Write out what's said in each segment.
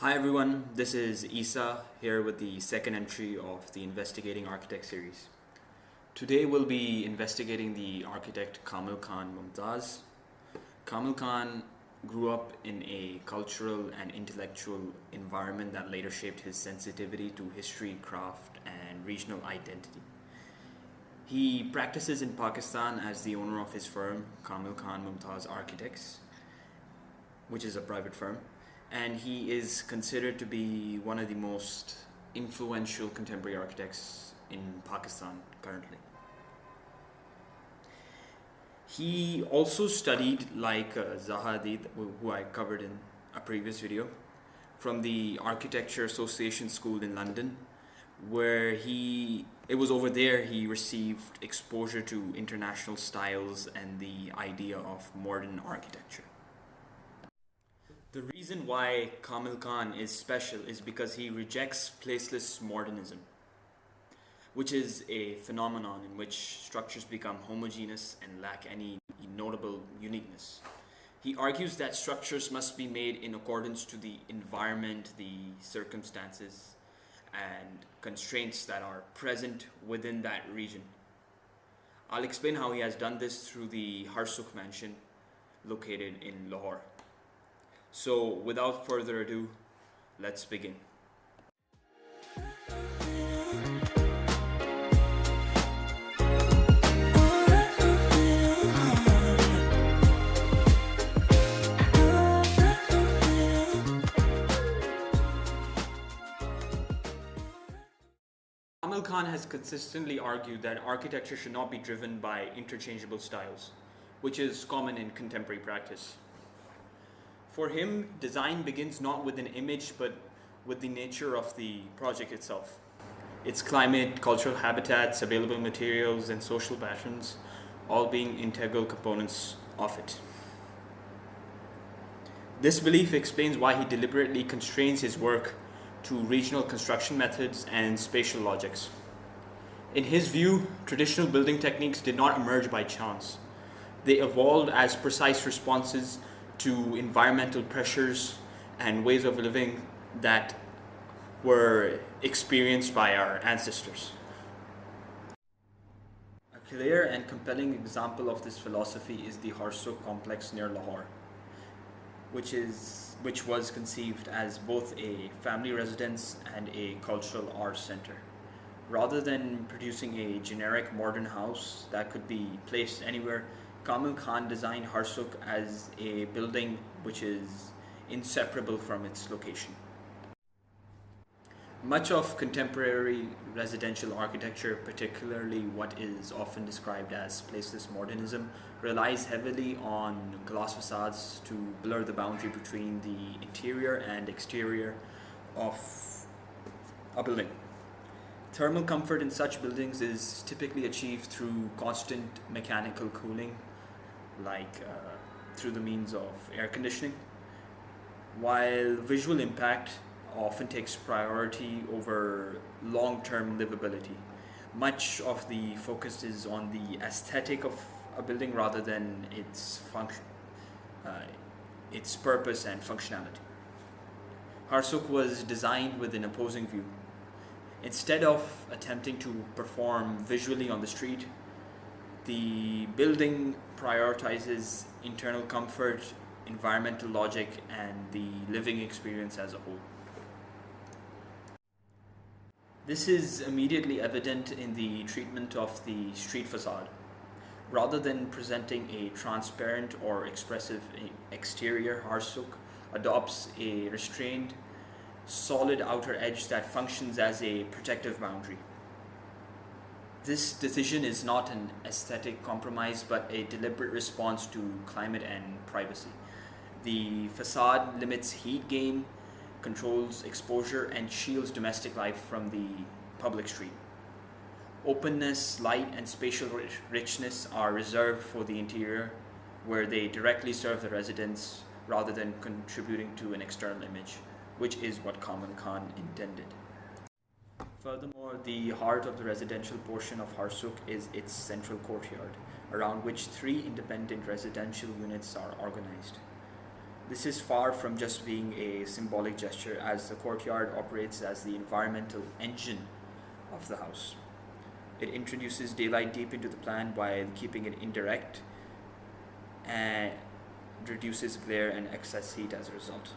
Hi everyone, this is Isa here with the second entry of the Investigating Architect series. Today we'll be investigating the architect Kamil Khan Mumtaz. Kamil Khan grew up in a cultural and intellectual environment that later shaped his sensitivity to history, craft, and regional identity. He practices in Pakistan as the owner of his firm, Kamil Khan Mumtaz Architects, which is a private firm, and he is considered to be one of the most influential contemporary architects in Pakistan currently. He also studied, like Zaha Hadid, who I covered in a previous video, from the Architecture Association School in London, where it was over there he received exposure to international styles and the idea of modern architecture. The reason why Kamil Khan is special is because he rejects placeless modernism, which is a phenomenon in which structures become homogeneous and lack any notable uniqueness. He argues that structures must be made in accordance to the environment, the circumstances, and constraints that are present within that region. I'll explain how he has done this through the Harsukh mansion located in Lahore. So, without further ado, let's begin. Kamil Khan has consistently argued that architecture should not be driven by interchangeable styles, which is common in contemporary practice. For him, design begins not with an image but with the nature of the project itself. Its climate, cultural habitats, available materials, and social patterns all being integral components of it. This belief explains why he deliberately constrains his work to regional construction methods and spatial logics. In his view, traditional building techniques did not emerge by chance. They evolved as precise responses to environmental pressures and ways of living that were experienced by our ancestors. A clear and compelling example of this philosophy is the Harsukh complex near Lahore, which was conceived as both a family residence and a cultural arts center. Rather than producing a generic modern house that could be placed anywhere, Kamil Khan designed Harsukh as a building which is inseparable from its location. Much of contemporary residential architecture, particularly what is often described as placeless modernism, relies heavily on glass facades to blur the boundary between the interior and exterior of a building. Thermal comfort in such buildings is typically achieved through constant mechanical cooling, like through the means of air conditioning, while visual impact often takes priority over long-term livability. Much of the focus is on the aesthetic of a building rather than its function, its purpose and functionality. Harsukh was designed with an opposing view. Instead of attempting to perform visually on the street, the building prioritizes internal comfort, environmental logic, and the living experience as a whole. This is immediately evident in the treatment of the street facade. Rather than presenting a transparent or expressive exterior, Harsukh adopts a restrained, solid outer edge that functions as a protective boundary. This decision is not an aesthetic compromise but a deliberate response to climate and privacy. The facade limits heat gain, controls exposure, and shields domestic life from the public street. Openness, light, and spatial richness are reserved for the interior, where they directly serve the residents rather than contributing to an external image, which is what Kamil Khan intended. Furthermore, the heart of the residential portion of Harsukh is its central courtyard, around which three independent residential units are organized. This is far from just being a symbolic gesture, as the courtyard operates as the environmental engine of the house. It introduces daylight deep into the plan while keeping it indirect and reduces glare and excess heat as a result.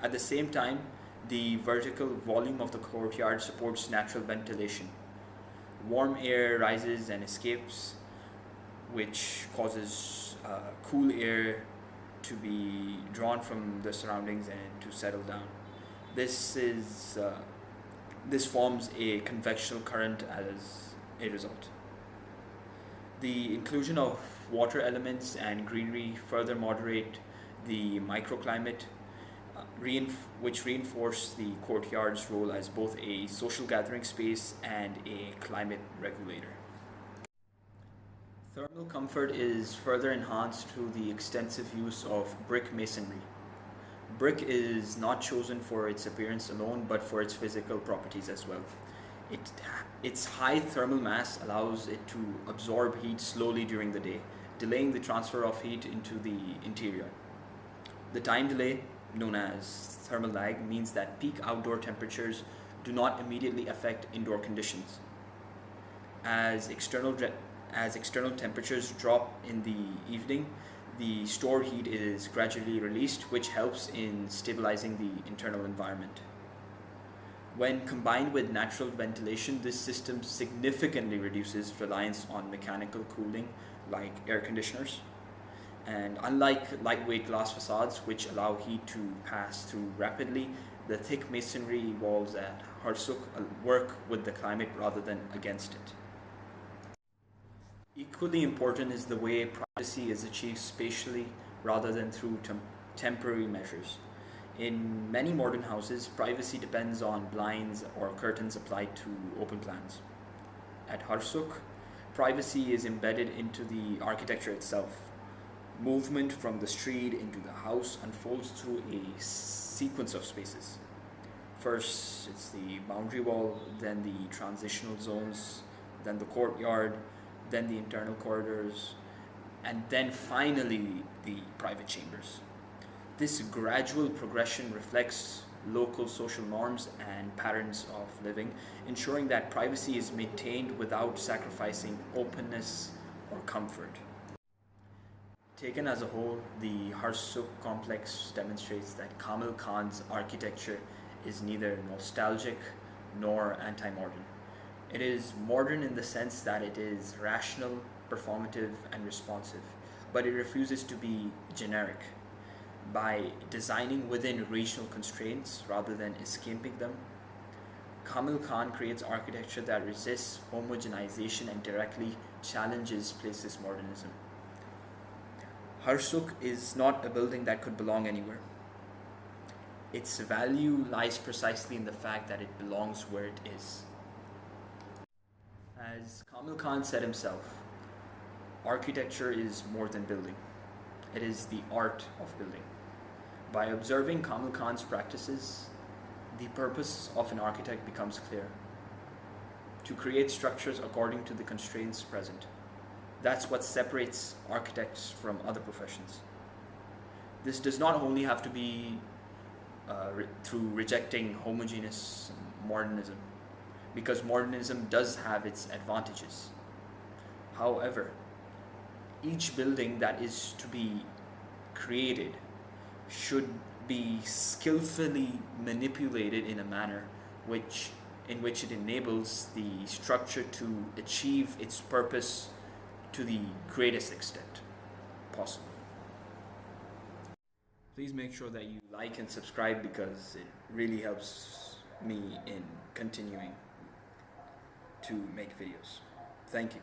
At the same time, the vertical volume of the courtyard supports natural ventilation. Warm air rises and escapes, which causes cool air to be drawn from the surroundings and to settle down. This is this forms a convectional current as a result. The inclusion of water elements and greenery further moderate the microclimate, which reinforce the courtyard's role as both a social gathering space and a climate regulator. Thermal comfort is further enhanced through the extensive use of brick masonry. Brick is not chosen for its appearance alone, but for its physical properties as well. It, its high thermal mass allows it to absorb heat slowly during the day, delaying the transfer of heat into the interior. The time delay, known as thermal lag, means that peak outdoor temperatures do not immediately affect indoor conditions. As external temperatures drop in the evening, the stored heat is gradually released, which helps in stabilizing the internal environment. When combined with natural ventilation, this system significantly reduces reliance on mechanical cooling like air conditioners. And unlike lightweight glass facades, which allow heat to pass through rapidly, the thick masonry walls at Harsukh work with the climate rather than against it. Equally important is the way privacy is achieved spatially rather than through temporary measures. In many modern houses, privacy depends on blinds or curtains applied to open plans. At Harsukh, privacy is embedded into the architecture itself. Movement from the street into the house unfolds through a sequence of spaces. First, it's the boundary wall, then the transitional zones, then the courtyard, then the internal corridors, and then finally the private chambers. This gradual progression reflects local social norms and patterns of living, ensuring that privacy is maintained without sacrificing openness or comfort. Taken as a whole, the Harsukh complex demonstrates that Kamil Khan's architecture is neither nostalgic nor anti modern. It is modern in the sense that it is rational, performative, and responsive, but it refuses to be generic. By designing within regional constraints rather than escaping them, Kamil Khan creates architecture that resists homogenization and directly challenges placist modernism. Harsukh is not a building that could belong anywhere. Its value lies precisely in the fact that it belongs where it is. As Kamil Khan said himself, architecture is more than building. It is the art of building. By observing Kamil Khan's practices, the purpose of an architect becomes clear: to create structures according to the constraints present. That's what separates architects from other professions. This does not only have to be through rejecting homogeneous modernism, because modernism does have its advantages. However, each building that is to be created should be skillfully manipulated in a manner in which it enables the structure to achieve its purpose to the greatest extent possible. Please make sure that you like and subscribe because it really helps me in continuing to make videos. Thank you.